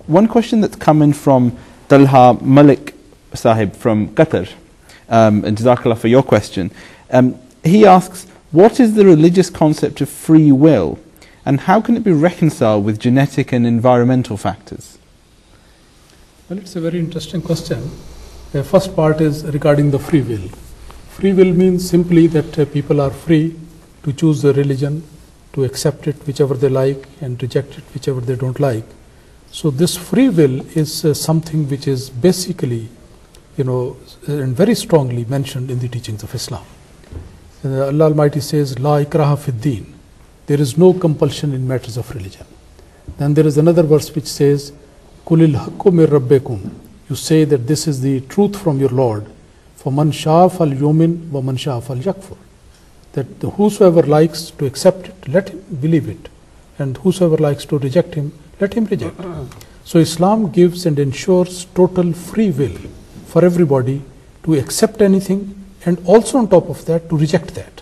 One question that's come in from Talha Malik Sahib from Qatar, and Jazakallah for your question. He asks, what is the religious concept of free will, and how can it be reconciled with genetic and environmental factors? Well, it's a very interesting question. The first part is regarding the free will. Free will means simply that people are free to choose the religion, to accept it whichever they like and reject it whichever they don't like. So this free will is something which is basically, and very strongly mentioned in the teachings of Islam. Allah Almighty says, La ikraha fid deen. There is no compulsion in matters of religion. Then there is another verse which says, Kulil haqqu mir rabbikum. You say that this is the truth from your Lord. For man sha'a fal yumin wa man sha'a fal yakfur. That whosoever likes to accept it, let him believe it. And whosoever likes to reject him, let him reject. So Islam gives and ensures total free will for everybody to accept anything, and also on top of that to reject that.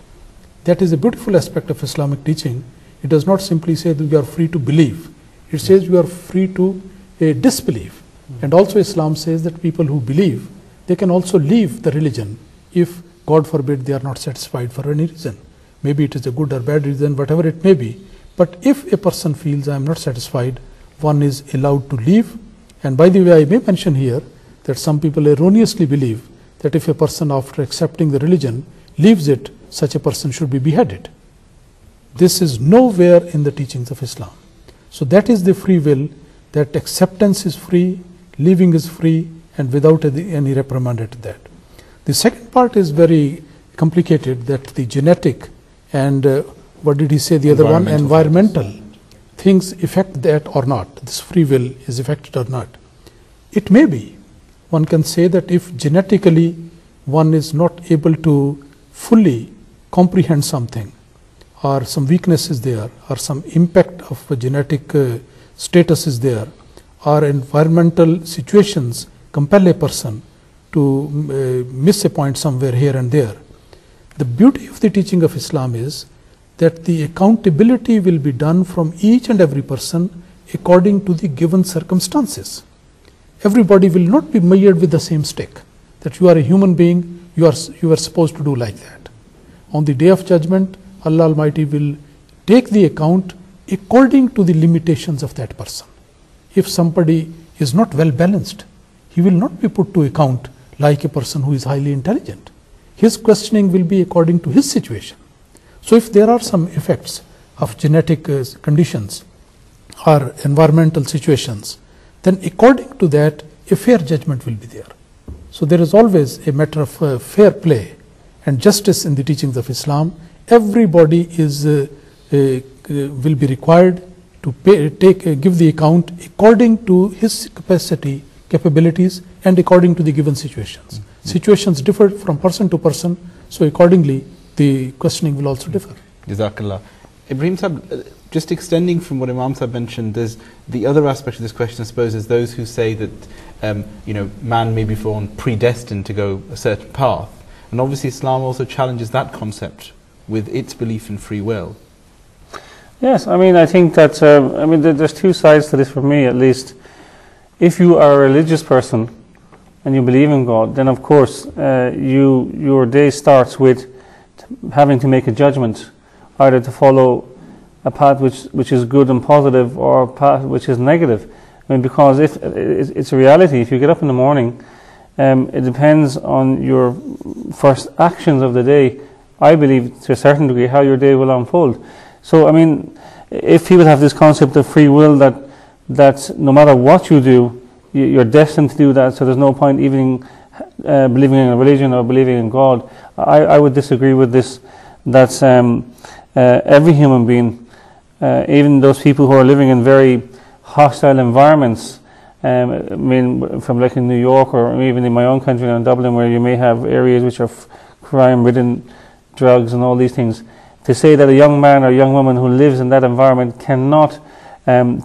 That is a beautiful aspect of Islamic teaching. It does not simply say that you are free to believe. It says you are free to disbelieve. And also Islam says that people who believe, they can also leave the religion if, God forbid, they are not satisfied for any reason. Maybe it is a good or bad reason, whatever it may be. But if a person feels I am not satisfied, one is allowed to leave. And by the way, I may mention here that some people erroneously believe that if a person, after accepting the religion, leaves it, such a person should be beheaded. This is nowhere in the teachings of Islam. So that is the free will, that acceptance is free, leaving is free, and without any reprimand at that. The second part is very complicated, that the genetic and what did he say, the other one, environmental things affect that or not. This free will is affected or not. It may be. One can say that if genetically one is not able to fully comprehend something, or some weakness is there, or some impact of a genetic status is there, or environmental situations compel a person to miss a point somewhere here and there. The beauty of the teaching of Islam is that the accountability will be done from each and every person according to the given circumstances. Everybody will not be measured with the same stick, that you are a human being, you are supposed to do like that. On the day of judgment, Allah Almighty will take the account according to the limitations of that person. If somebody is not well balanced, he will not be put to account like a person who is highly intelligent. His questioning will be according to his situation. So if there are some effects of genetic conditions or environmental situations, then according to that, a fair judgment will be there. So there is always a matter of fair play and justice in the teachings of Islam. Everybody will be required to give the account according to his capacity, capabilities, and according to the given situations. Situations differ from person to person, so accordingly the questioning will also differ. Jazakallah. Ibrahim Sahib, just extending from what Imam Sahib mentioned, there's the other aspect of this question, I suppose, is those who say that man may be born predestined to go a certain path, and obviously Islam also challenges that concept with its belief in free will. Yes, I think that there's two sides to this for me, at least. If you are a religious person and you believe in God, then of course your day starts with having to make a judgment, either to follow a path which is good and positive, or a path which is negative. Because if it's a reality, if you get up in the morning, it depends on your first actions of the day, I believe, to a certain degree, how your day will unfold. So, if people have this concept of free will, that no matter what you do, you're destined to do that, so there's no point even believing in a religion or believing in God, I would disagree with this. That's every human being, even those people who are living in very hostile environments, from like in New York, or even in my own country, in Dublin, where you may have areas which are crime-ridden, drugs and all these things. To say that a young man or a young woman who lives in that environment cannot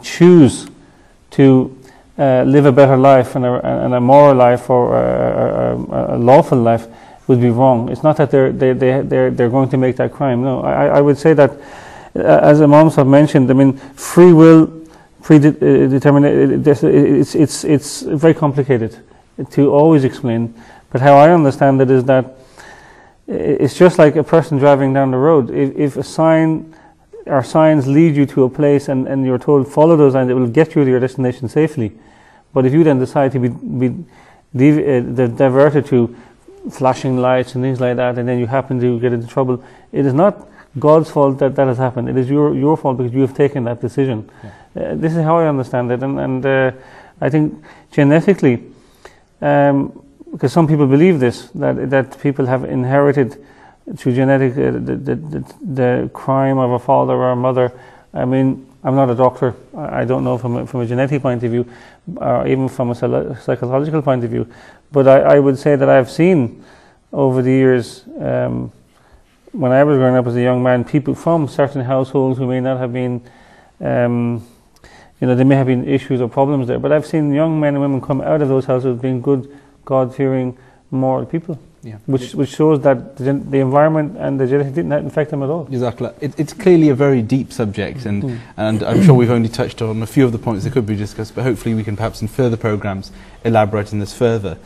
choose to live a better life and a moral life, or a lawful life, would be wrong. It's not that they're going to make that crime. No, I would say that, as Imam Sahib mentioned, free will predetermined. It's very complicated to always explain. But how I understand it is that it's just like a person driving down the road. If a sign or signs lead you to a place and you're told follow those signs, it will get you to your destination safely. But if you then decide to be diverted to flashing lights and things like that, and then you happen to get into trouble, it is not God's fault that has happened. It is your fault because you have taken that decision. Yeah. This is how I understand it, and I think genetically, because some people believe this, that people have inherited through genetic the crime of a father or a mother. I mean, I'm not a doctor. I don't know from a genetic point of view, or even from a psychological point of view. But I would say that I've seen over the years, when I was growing up as a young man, people from certain households who may not have been, there may have been issues or problems there. But I've seen young men and women come out of those households being good, God-fearing, moral people. Yeah. Which shows that the environment and the genetics didn't affect them at all. Exactly. It's clearly a very deep subject, and I'm sure we've only touched on a few of the points that could be discussed, but hopefully we can perhaps in further programmes elaborate on this further.